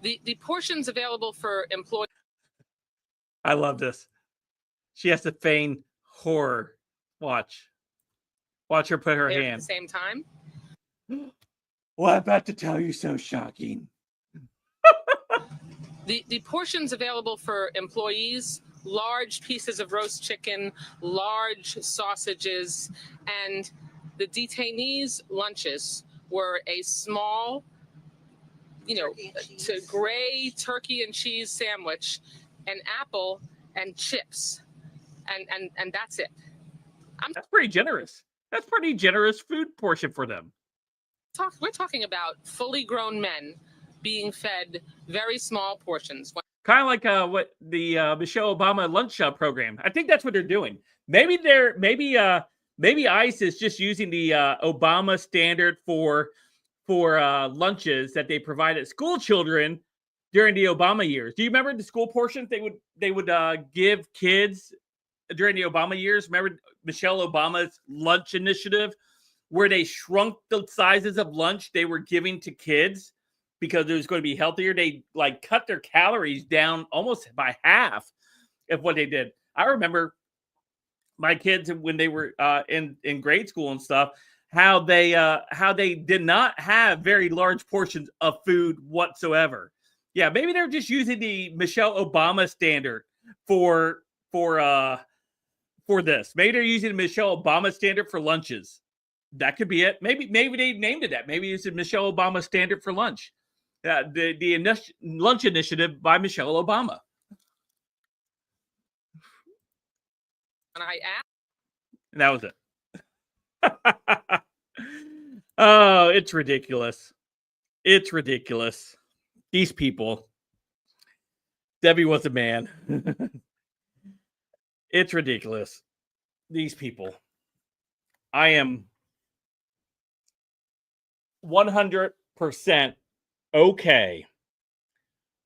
The portions available for employees. I love this. She has to feign horror. Watch her put her hand at the same time. Well, I'm about to tell you so shocking. The portions available for employees, large pieces of roast chicken, large sausages, and the detainees' lunches were a small, gray turkey and cheese sandwich, an apple, and chips, and that's it. That's pretty generous. That's pretty generous food portion for them. We're talking about fully grown men being fed very small portions. Kind of like what the Michelle Obama lunch program. I think that's what they're doing. Maybe ICE is just using the Obama standard for lunches that they provide at school children during the Obama years. Do you remember the school portions they would give kids during the Obama years? Remember Michelle Obama's lunch initiative, where they shrunk the sizes of lunch they were giving to kids because it was going to be healthier? They cut their calories down almost by half of what they did. I remember my kids when they were in grade school and stuff, how they did not have very large portions of food whatsoever. Yeah, maybe they're just using the Michelle Obama standard for this. Maybe they're using the Michelle Obama standard for lunches. That could be it. Maybe they named it that. Maybe it's the Michelle Obama standard for lunch. The lunch initiative by Michelle Obama. And that was it. Oh, it's ridiculous. It's ridiculous. These people. Debbie was a man. It's ridiculous. These people. I am 100% okay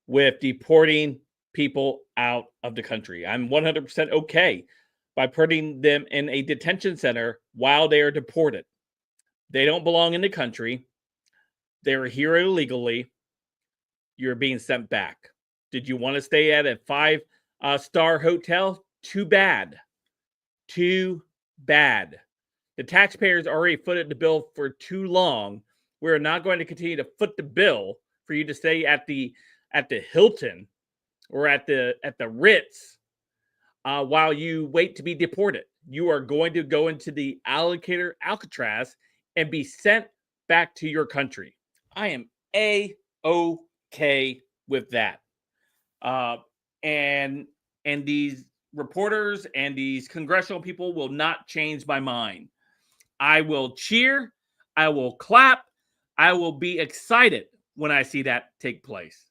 with deporting people out of the country. I'm 100% okay by putting them in a detention center while they are deported. They don't belong in the country. They're here illegally. You're being sent back. Did you want to stay at a 5-star hotel? Too bad. Too bad. The taxpayers already footed the bill for too long. We're not going to continue to foot the bill for you to stay at the Hilton or at the Ritz while you wait to be deported. You are going to go into the Alcatraz and be sent back to your country. I am A-OK with that. And these reporters and these congressional people will not change my mind. I will cheer. I will clap. I will be excited when I see that take place.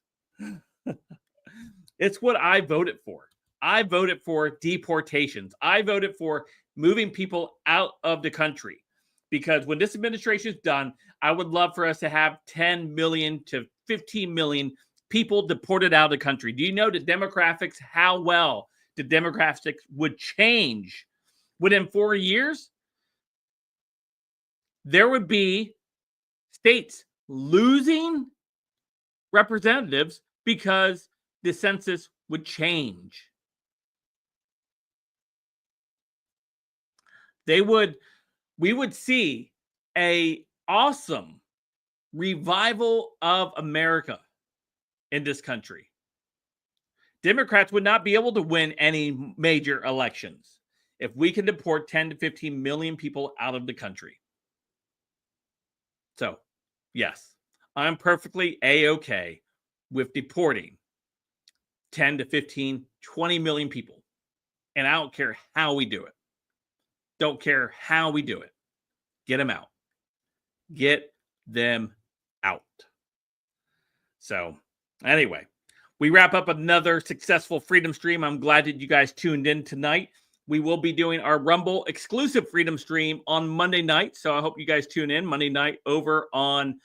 It's what I voted for. I voted for deportations. I voted for moving people out of the country. because when this administration is done, I would love for us to have 10 million to 15 million people deported out of the country. Do you know the demographics, how well the demographics would change within 4 years? There would be states losing representatives because the census would change. We would see a awesome revival of America in this country. Democrats would not be able to win any major elections if we can deport 10 to 15 million people out of the country. So, yes, I'm perfectly A-okay with deporting 10 to 15, 20 million people. And I don't care how we do it. Don't care how we do it. Get them out. Get them out. So, anyway, we wrap up another successful Freedom Stream. I'm glad that you guys tuned in tonight. We will be doing our Rumble exclusive Freedom Stream on Monday night. So I hope you guys tune in Monday night over on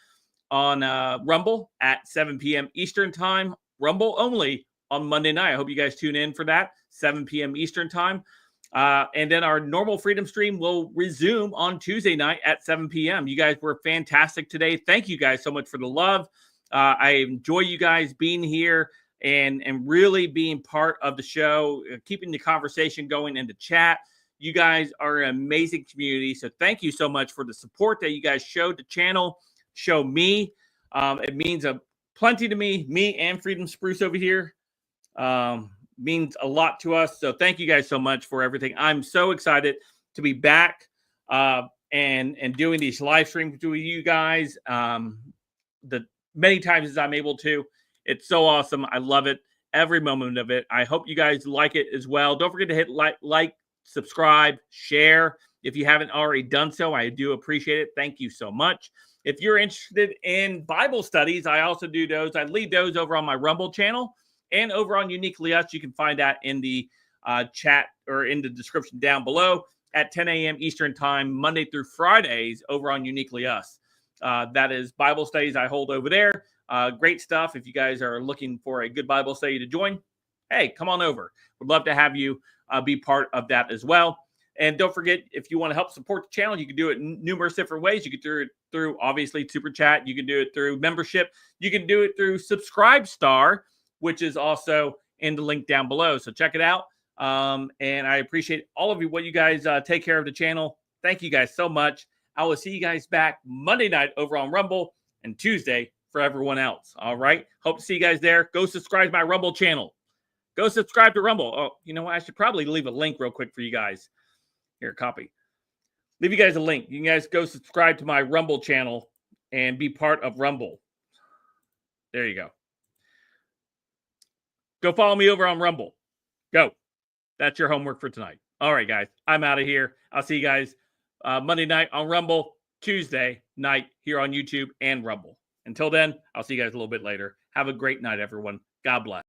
Rumble at 7 p.m. Eastern Time. Rumble only on Monday night. I hope you guys tune in for that, 7 p.m. Eastern Time. And then our normal Freedom Stream will resume on Tuesday night at 7 p.m. You guys were fantastic today. Thank you guys so much for the love. I enjoy you guys being here and really being part of the show, keeping the conversation going in the chat. You guys are an amazing community. So thank you so much for the support that you guys showed the channel, show me. It means plenty to me and Freedom Spruce over here. Means a lot to us. So thank you guys so much for everything. I'm so excited to be back and doing these live streams with you guys the many times as I'm able to. It's so awesome. I love it. Every moment of it. I hope you guys like it as well. Don't forget to hit like, subscribe, share. If you haven't already done so, I do appreciate it. Thank you so much. If you're interested in Bible studies, I also do those. I lead those over on my Rumble channel and over on Uniquely Us. You can find that in the chat or in the description down below at 10 a.m. Eastern Time, Monday through Fridays over on Uniquely Us. That is Bible studies I hold over there. Great stuff. If you guys are looking for a good Bible study to join, hey, come on over. We'd love to have you be part of that as well. And don't forget, if you want to help support the channel, you can do it in numerous different ways. You can do it through, obviously, Super Chat. You can do it through membership. You can do it through Subscribe Star, which is also in the link down below. So check it out. And I appreciate all of you, what you guys take care of the channel. Thank you guys so much. I will see you guys back Monday night over on Rumble and Tuesday for everyone else. All right. Hope to see you guys there. Go subscribe to my Rumble channel. Go subscribe to Rumble. Oh, you know what? I should probably leave a link real quick for you guys. Here, copy. Leave you guys a link. You guys go subscribe to my Rumble channel and be part of Rumble. There you go. Go follow me over on Rumble. Go. That's your homework for tonight. All right, guys. I'm out of here. I'll see you guys Monday night on Rumble, Tuesday night here on YouTube and Rumble. Until then, I'll see you guys a little bit later. Have a great night, everyone. God bless.